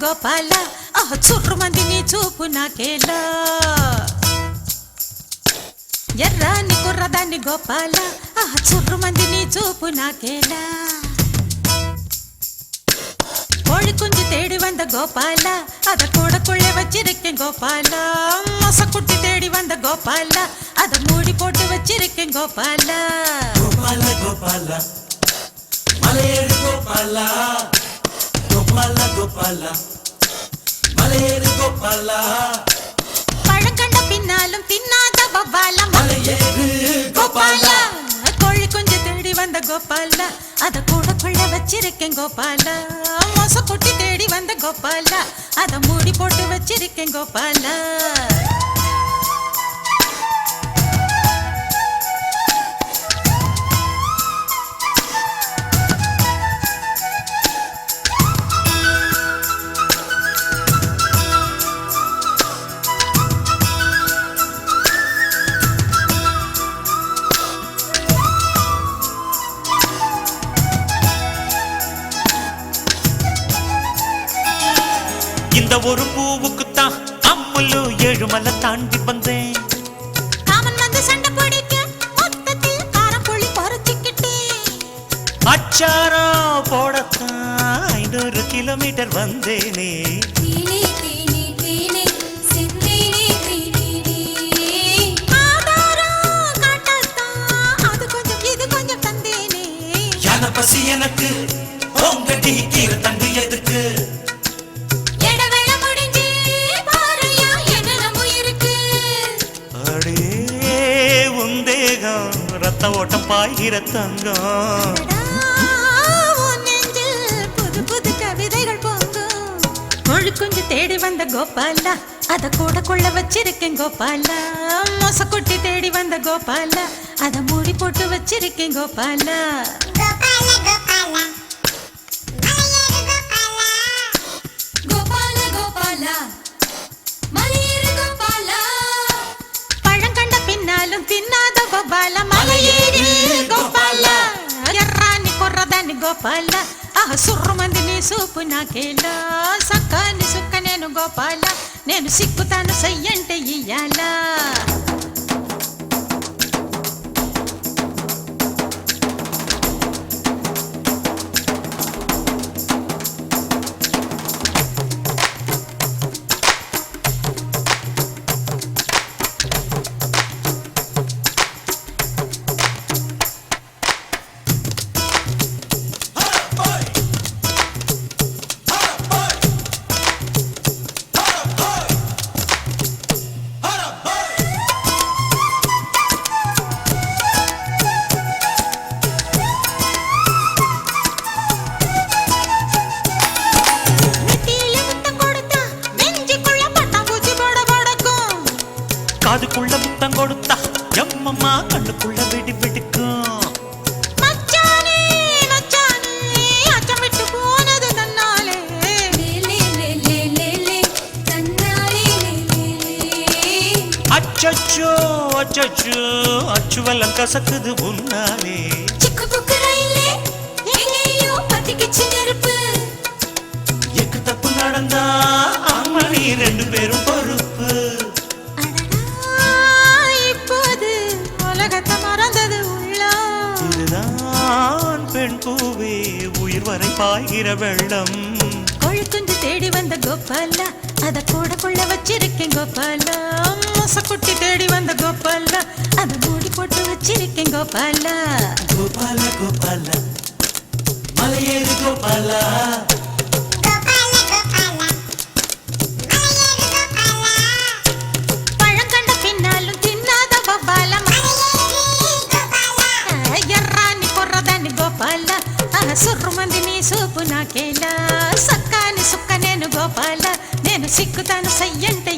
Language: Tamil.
గోపాల చుర్రు మంది నీ చూపు నాకేలా ఎర్రాని కుర్రదాన్ని గోపాల చుర్రు మంది నీ చూపు నాకేలా கோழி குஞ்சு தேடி வந்த கோபால அத கூடக்குள்ளே வச்சிருக்கேன் கோபால மொசக்குட்டி தேடி வந்த கோபால அத மூடி போட்டு வச்சிருக்கேன் கோபால கோபால கோபால மலையேறு கோபால கோபால கோபால மலையேறு கோபால பழங்கண்ட பின்னாலும் தின்னாத பவால மலையேறு கோபால கோழி குஞ்சு தேடி வந்த கோபால அத கூடக்குள்ளே வச்சிருக்கேன் கோபால மொசக்குட்டி தேடி வந்த கோபால அத மூடி போட்டு வச்சிருக்கேன் கோபால இந்த ஒரு பூவுக்குத்தான் அம்முலு ஏழுமலை தாண்டி வந்தேன் காமன் வந்து சண்டை பிடிக்க மொத்தத்தில் காரப்புளி பறிச்சுக்கிட்டேன் அச்சாரம் போடத்தான் 500 கிலோமீட்டர் வந்தேனே பசி எனக்கு உங்கடி கீரை தண்டு எதுக்கு ரத்த ஓட்டம் பாய்கிற தங்கம் புது புது கவிதைகள் போங்கும் மொழி குஞ்சு தேடி வந்த கோபால அத கூட கொள்ள வச்சிருக்கேன் கோபால மொசக்குட்டி தேடி வந்த கோபால அத மூடி போட்டு வச்சிருக்கேன் கோபால கோபால கோபால மலையேறு கோபால பழங்கண்ட பின்னாலும் தின்னாத கோபால மலையேறு கோபால ఎర్రాని కుర్రదాన్ని గోపాల సుర్రు మంది నీ సూపు నాకేలా సక్కాని సుక్క నేను గోపాల నేను సిక్కుతాను సయ్యంటే ఇయ్యాలా காதுக்குள்ள முத்தம் கொடுத்தா எம்மம்மா கண்ணுக்குள்ள வெடி வெடிக்கும் மச்சானே மச்சானே அச்சம் விட்டு போனது தன்னாலே அச்சச்சோ அச்சச்சோ அச்சுவெல்லாம் கசக்குது உன்னாலே சிக்கு புக்கு ரயிலே எங்கேயோ பத்திக்கிச்சு நெருப்பு எக்கு தப்பு நடந்தா அம்மா நீ 2 பேரும் பொறுப்பு இதுதான் பெண் பூவே உயிர் வரை பாய்கிற வெள்ளம் கோழி குஞ்சு தேடி வந்த கோபால அத கூட கொள்ள வச்சிருக்கேன் கோபால மொசக்குட்டி தேடி வந்த கோபால அத மூடி போட்டு வச்சிருக்கேன் கோபால கோபால கோபால மலையேறு கோபால பழங்கண்ட பின்னாலும் தின்னாத கோபால ఎర్రాని కుర్రదాన్ని గోపాల సుర్రు మంది నీ సూపు నాకేలా సక్కాని సుక్క నేను గోపాల నేను సిక్కుతాను సయ్యంటే